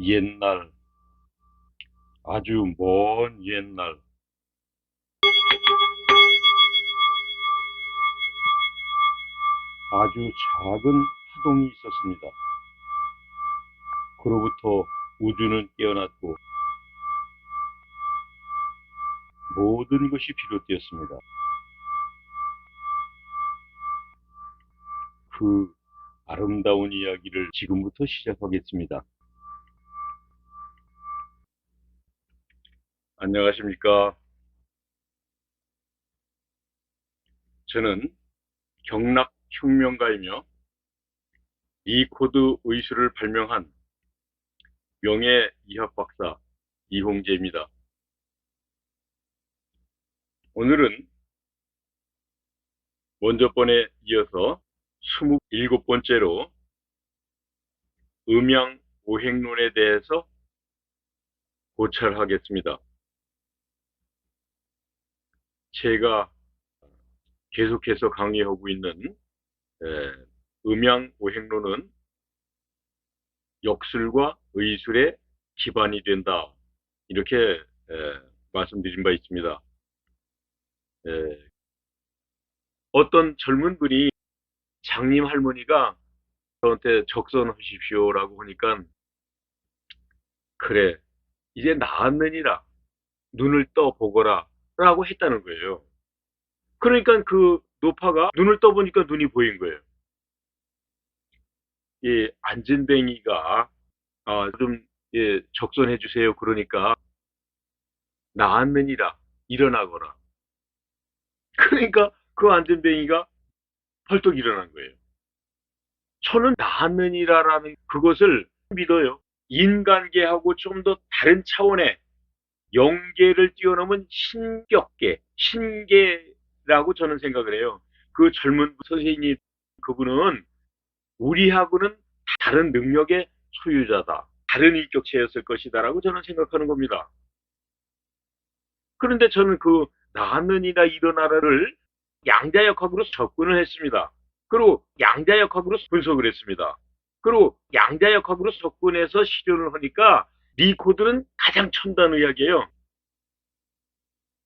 옛날, 아주 먼 옛날, 아주 작은 파동이 있었습니다. 그로부터 우주는 깨어났고 모든 것이 비롯되었습니다. 그 아름다운 이야기를 지금부터 시작하겠습니다. 안녕하십니까? 저는 경락혁명가이며 리코드 의수를 발명한 명예의학박사 이홍재입니다. 오늘은 먼저 번에 이어서 27번째로 음양오행론에 대해서 고찰하겠습니다. 제가 계속해서 강의하고 있는 음양오행론은 역술과 의술의 기반이 된다. 이렇게 말씀드린 바 있습니다. 어떤 젊은 분이 장님 할머니가 저한테 적선하십시오라고 하니까 그래 이제 나았느니라 눈을 떠보거라 라고 했다는 거예요. 그러니까 그 노파가 눈을 떠보니까 눈이 보인 거예요. 이 안진뱅이가 좀 적선해 주세요. 그러니까 나았느니라 일어나거라. 그러니까 그 안진뱅이가 펄떡 일어난 거예요. 저는 나았느니라라는 그것을 믿어요. 인간계하고 좀 더 다른 차원의 영계를 뛰어넘은 신격계, 신계라고 저는 생각을 해요. 그 젊은 선생님, 그분은 우리하고는 다른 능력의 소유자다. 다른 인격체였을 것이다라고 저는 생각하는 겁니다. 그런데 저는 그 나았느니라 일어나라를 양자역학으로 접근을 했습니다. 그리고 양자역학으로 분석을 했습니다. 그리고 양자역학으로 접근해서 실현을 하니까 리코드는 가장 첨단 의학이에요.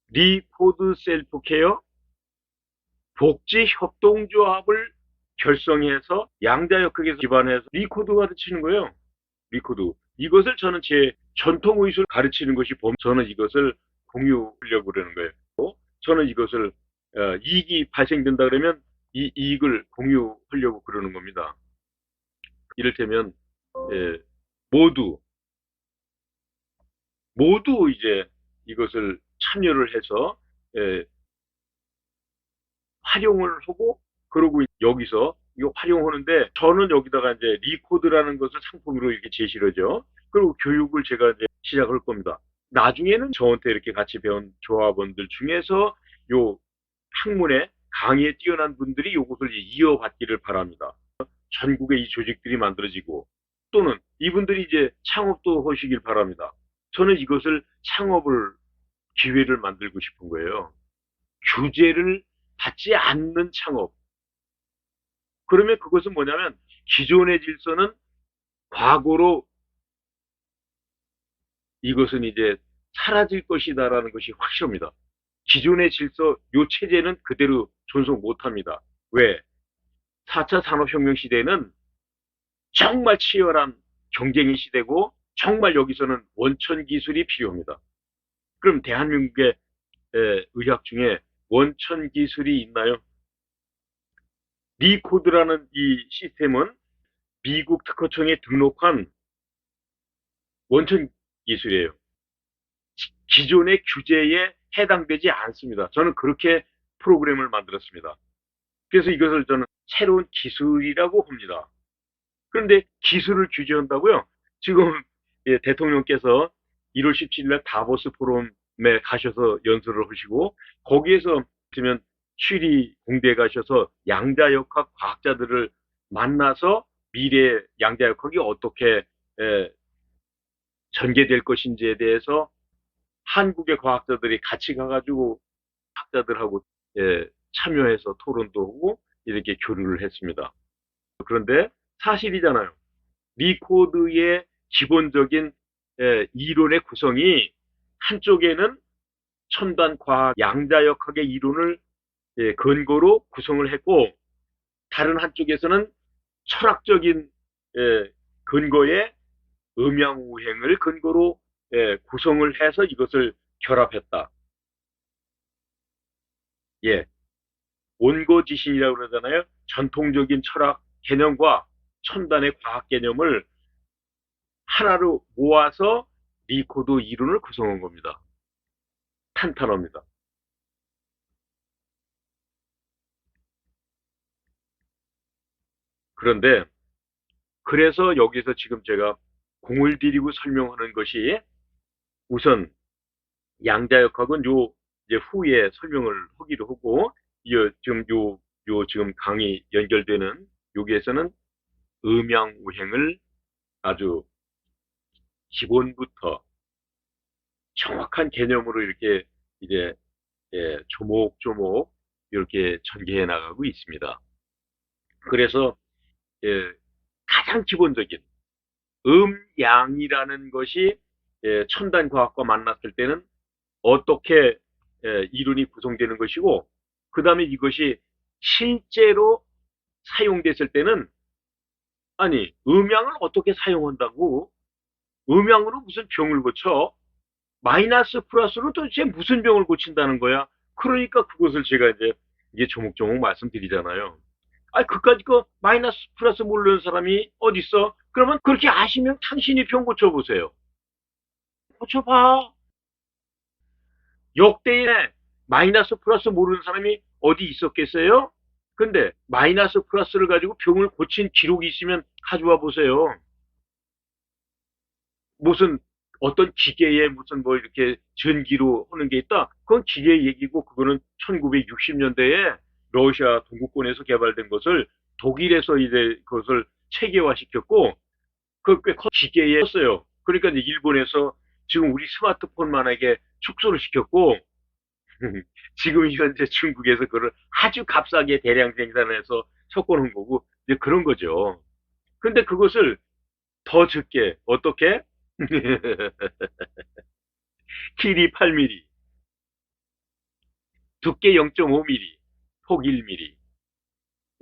리코드 셀프케어 복지협동조합을 결성해서 양자역학에서 기반해서 리코드 가르치는 거예요. 리코드. 이것을 저는 제 전통의술 가르치는 것이 저는 이것을 공유하려고 그러는 거예요. 저는 이것을 이익이 발생된다 그러면 이 이익을 공유하려고 그러는 겁니다. 이를테면 모두 이제 이것을 참여를 해서 활용을 하고 그러고 여기서 이거 활용하는데 저는 여기다가 이제 리코드라는 것을 상품으로 이렇게 제시를 하죠. 그리고 교육을 제가 이제 시작할 겁니다. 나중에는 저한테 이렇게 같이 배운 조합원들 중에서 요 학문에 강의에 뛰어난 분들이 요것을 이어받기를 바랍니다. 전국에 이 조직들이 만들어지고 또는 이분들이 이제 창업도 하시길 바랍니다. 저는 이것을 창업을 기회를 만들고 싶은 거예요. 규제를 받지 않는 창업. 그러면 그것은 뭐냐면 기존의 질서는 과거로 이것은 이제 사라질 것이다라는 것이 확실합니다. 기존의 질서, 요 체제는 그대로 존속 못합니다. 왜? 4차 산업혁명 시대는 정말 치열한 경쟁의 시대고 정말 여기서는 원천 기술이 필요합니다. 그럼 대한민국의 의학 중에 원천 기술이 있나요? 리코드라는 이 시스템은 미국 특허청에 등록한 원천 기술이에요. 기존의 규제에 해당되지 않습니다. 저는 그렇게 프로그램을 만들었습니다. 그래서 이것을 저는 새로운 기술이라고 합니다. 그런데 기술을 규제한다고요? 지금 대통령께서 1월 17일 날 다보스 포럼에 가셔서 연설을 하시고 거기에서 지면 취리 공대에 가셔서 양자역학 과학자들을 만나서 미래 양자역학이 어떻게 전개될 것인지에 대해서 한국의 과학자들이 같이 가가지고 학자들하고 참여해서 토론도 하고 이렇게 교류를 했습니다. 그런데 사실이잖아요. 리코드의 기본적인 이론의 구성이 한쪽에는 첨단 과학 양자역학의 이론을 근거로 구성을 했고 다른 한쪽에서는 철학적인 근거의 음양오행을 근거로 구성을 해서 이것을 결합했다. 예, 온거지신이라고 그러잖아요. 전통적인 철학 개념과 첨단의 과학 개념을 하나로 모아서 리코드 이론을 구성한 겁니다. 탄탄합니다. 그런데 그래서 여기서 지금 제가 공을 들이고 설명하는 것이 우선 양자역학은 요 이제 후에 설명을 하기로 하고 지금 요 지금 강의 연결되는 여기에서는 음양우행을 아주 기본부터 정확한 개념으로 이렇게 이제 조목조목 이렇게 전개해 나가고 있습니다. 그래서 예, 가장 기본적인 음양이라는 것이 첨단 과학과 만났을 때는 어떻게 이론이 구성되는 것이고 그 다음에 이것이 실제로 사용됐을 때는 아니 음양을 어떻게 사용한다고 음양으로 무슨 병을 고쳐 마이너스 플러스로 도대체 무슨 병을 고친다는 거야. 그러니까 그것을 제가 이제 조목조목 말씀드리잖아요. 아니 그까짓 거 마이너스 플러스 모르는 사람이 어디 있어? 그러면 그렇게 아시면 당신이 병 고쳐보세요. 고쳐봐. 역대에 마이너스 플러스 모르는 사람이 어디 있었겠어요? 근데 마이너스 플러스를 가지고 병을 고친 기록이 있으면 가져와 보세요. 무슨 어떤 기계에 무슨 뭐 이렇게 전기로 하는 게 있다. 그건 기계 얘기고 그거는 1960년대에 러시아 동구권에서 개발된 것을 독일에서 이제 그것을 체계화시켰고 그꽤 기계에 썼어요. 그러니까 이제 일본에서 지금 우리 스마트폰만하게 축소를 시켰고 지금 현재 중국에서 그걸 아주 값싸게 대량 생산해서 섞어놓은 거고 이제 그런 거죠. 근데 그것을 더 적게 어떻게 길이 8mm, 두께 0.5mm, 폭 1mm.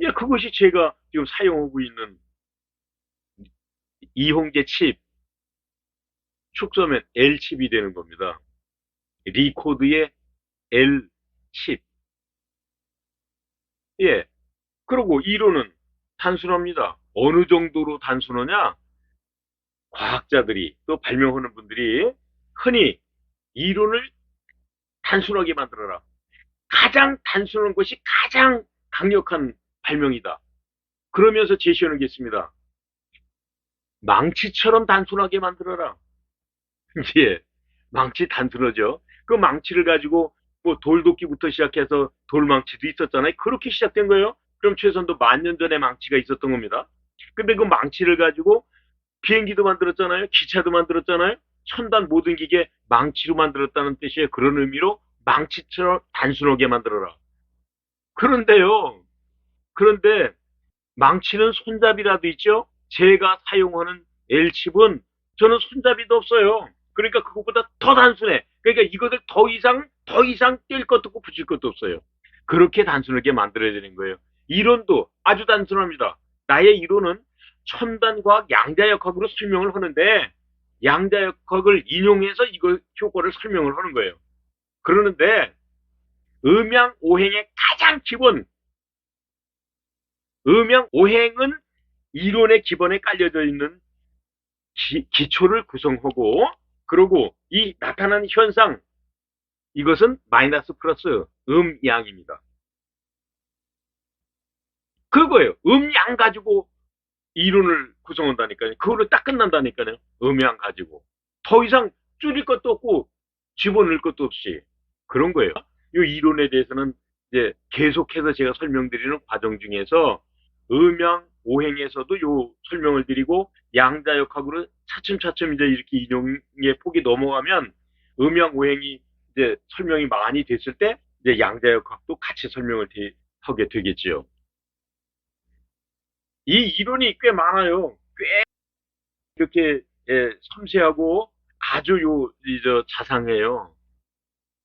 예, 그것이 제가 지금 사용하고 있는 이홍제 칩, 축소하면 L칩이 되는 겁니다. 리코드의 L칩. 예, 그리고 이론은 단순합니다. 어느 정도로 단순하냐? 과학자들이 또 발명하는 분들이 흔히 이론을 단순하게 만들어라. 가장 단순한 것이 가장 강력한 발명이다. 그러면서 제시하는 게 있습니다. 망치처럼 단순하게 만들어라. 예, 망치 단순하죠. 그 망치를 가지고 뭐 돌도끼부터 시작해서 돌망치도 있었잖아요. 그렇게 시작된 거예요. 그럼 최소한도 10,000년 전에 망치가 있었던 겁니다. 근데 그 망치를 가지고 비행기도 만들었잖아요. 기차도 만들었잖아요. 첨단 모든 기계 망치로 만들었다는 뜻이에요. 그런 의미로 망치처럼 단순하게 만들어라. 그런데요. 그런데 망치는 손잡이라도 있죠? 제가 사용하는 L칩은 저는 손잡이도 없어요. 그러니까 그것보다 더 단순해. 그러니까 이것을 더 이상 뗄 것도 없고 붙일 것도 없어요. 그렇게 단순하게 만들어야 되는 거예요. 이론도 아주 단순합니다. 나의 이론은 첨단과학 양자역학으로 설명을 하는데 양자역학을 인용해서 이걸 효과를 설명을 하는 거예요. 그러는데 음양오행의 가장 기본 음양오행은 이론의 기본에 깔려져 있는 기초를 구성하고 그리고 이 나타나는 현상 이것은 마이너스 플러스 음양입니다. 그거예요. 음양 가지고 이론을 구성한다니까요. 그걸로 딱 끝난다니까요. 음양 가지고. 더 이상 줄일 것도 없고 집어넣을 것도 없이 그런 거예요. 이 이론에 대해서는 이제 계속해서 제가 설명드리는 과정 중에서 음양 오행에서도 요 설명을 드리고 양자역학으로 차츰차츰 이제 이렇게 인용의 폭이 넘어가면 음양 오행이 이제 설명이 많이 됐을 때 이제 양자역학도 같이 설명을 하게 되겠지요. 이 이론이 꽤 많아요. 꽤 이렇게 섬세하고 아주 자상해요.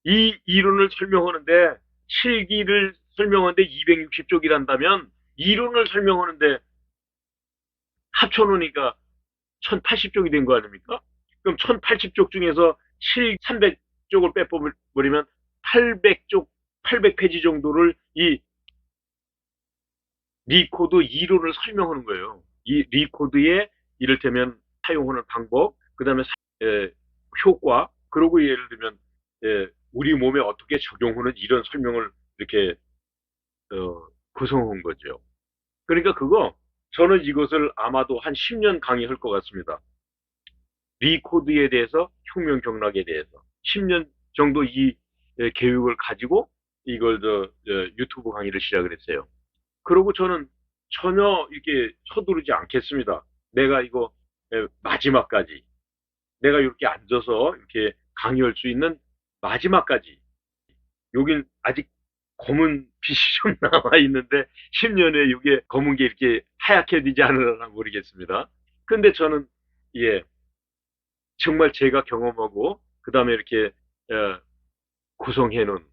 이 이론을 설명하는데 실기를 설명하는데 260쪽이란다면 이론을 설명하는데 합쳐놓으니까 1080쪽이 된 거 아닙니까? 그럼 1080쪽 중에서 실 300쪽을 빼버리면 800쪽, 800페이지 정도를 이 리코드 이론을 설명하는 거예요. 이 리코드의 이를테면 사용하는 방법, 그 다음에 효과, 그리고 예를 들면 우리 몸에 어떻게 적용하는 이런 설명을 이렇게 구성한 거죠. 그러니까 저는 이것을 아마도 한 10년 강의할 것 같습니다. 리코드에 대해서, 혁명 경락에 대해서 10년 정도 이 계획을 가지고 이걸 유튜브 강의를 시작을 했어요. 그러고 저는 전혀 이렇게 서두르지 않겠습니다. 내가 이거 마지막까지 내가 이렇게 앉아서 이렇게 강의할 수 있는 마지막까지 여긴 아직 검은 빛이 좀 남아 있는데 10년에 이게 검은 게 이렇게 하얗게 되지 않으려나 모르겠습니다. 근데 저는 예 정말 제가 경험하고 그 다음에 이렇게 구성해 놓은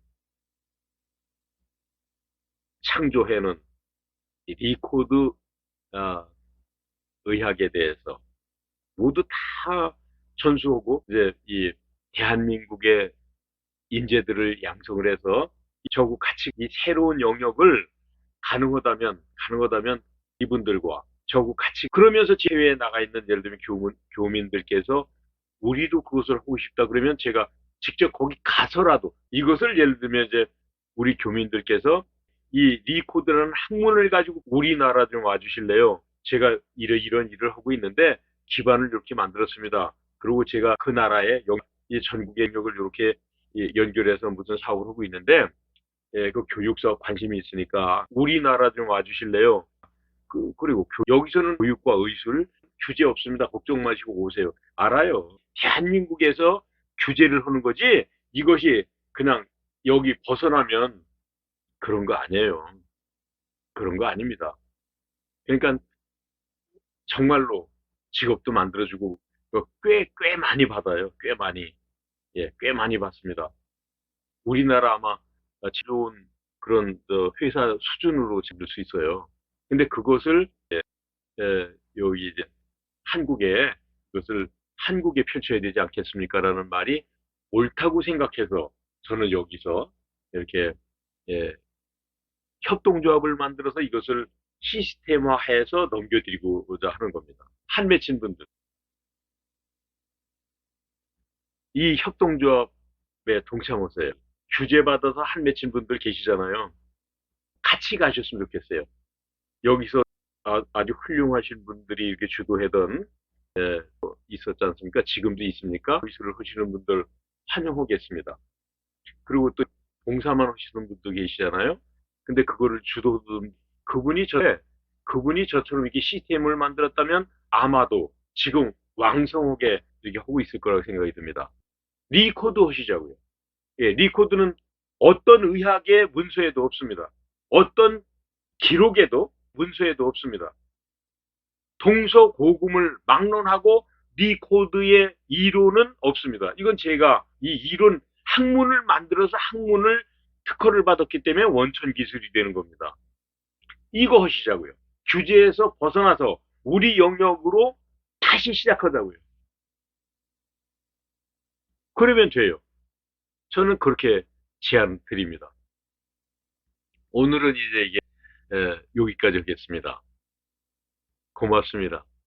창조해 놓은 리코드 어, 의학에 대해서 모두 다 전수하고 이제 이 대한민국의 인재들을 양성을 해서 저하고 같이 이 새로운 영역을 가능하다면 이분들과 저하고 같이 그러면서 해외에 나가 있는 예를 들면 교민들께서 우리도 그것을 하고 싶다 그러면 제가 직접 거기 가서라도 이것을 예를 들면 이제 우리 교민들께서 이 리코드라는 학문을 가지고 우리나라 좀 와주실래요? 제가 이런 일을 하고 있는데 기반을 이렇게 만들었습니다. 그리고 제가 그 나라의 전국의 영역을 이렇게 연결해서 무슨 사업을 하고 있는데 그 교육 사업 관심이 있으니까 우리나라 좀 와주실래요? 그리고 여기서는 교육과 의술 규제 없습니다. 걱정 마시고 오세요. 알아요. 대한민국에서 규제를 하는 거지 이것이 그냥 여기 벗어나면 그런 거 아니에요. 그런 거 아닙니다. 그러니까 정말로 직업도 만들어주고 꽤 많이 받아요. 꽤 많이. 예, 꽤 많이 받습니다. 우리나라 아마 좋은 그런 회사 수준으로 잡을 수 있어요. 근데 그것을 여기 이제 한국에 그것을 한국에 펼쳐야 되지 않겠습니까라는 말이 옳다고 생각해서 저는 여기서 이렇게 예, 협동조합을 만들어서 이것을 시스템화해서 넘겨드리고자 하는 겁니다. 한 맺힌 분들 이 협동조합에 동참하세요. 규제받아서 한 맺힌 분들 계시잖아요. 같이 가셨으면 좋겠어요. 여기서 주 훌륭하신 분들이 이렇게 주도하던 있었지 않습니까? 지금도 있습니까? 의술을 하시는 분들 환영하겠습니다. 그리고 또 봉사만 하시는 분도 계시잖아요. 근데 그거를 주도하던 그분이 저처럼 이렇게 시스템을 만들었다면 아마도 지금 왕성하게 이렇게 하고 있을 거라고 생각이 듭니다. 리코드 하시자고요. 예, 리코드는 어떤 의학의 문서에도 없습니다. 어떤 기록에도 문서에도 없습니다. 동서고금을 막론하고 리코드의 이론은 없습니다. 이건 제가 이 이론 학문을 만들어서 학문을 특허를 받았기 때문에 원천 기술이 되는 겁니다. 이거 하시자고요. 규제에서 벗어나서 우리 영역으로 다시 시작하자고요. 그러면 돼요. 저는 그렇게 제안 드립니다. 오늘은 이제 이게 여기까지 하겠습니다. 고맙습니다.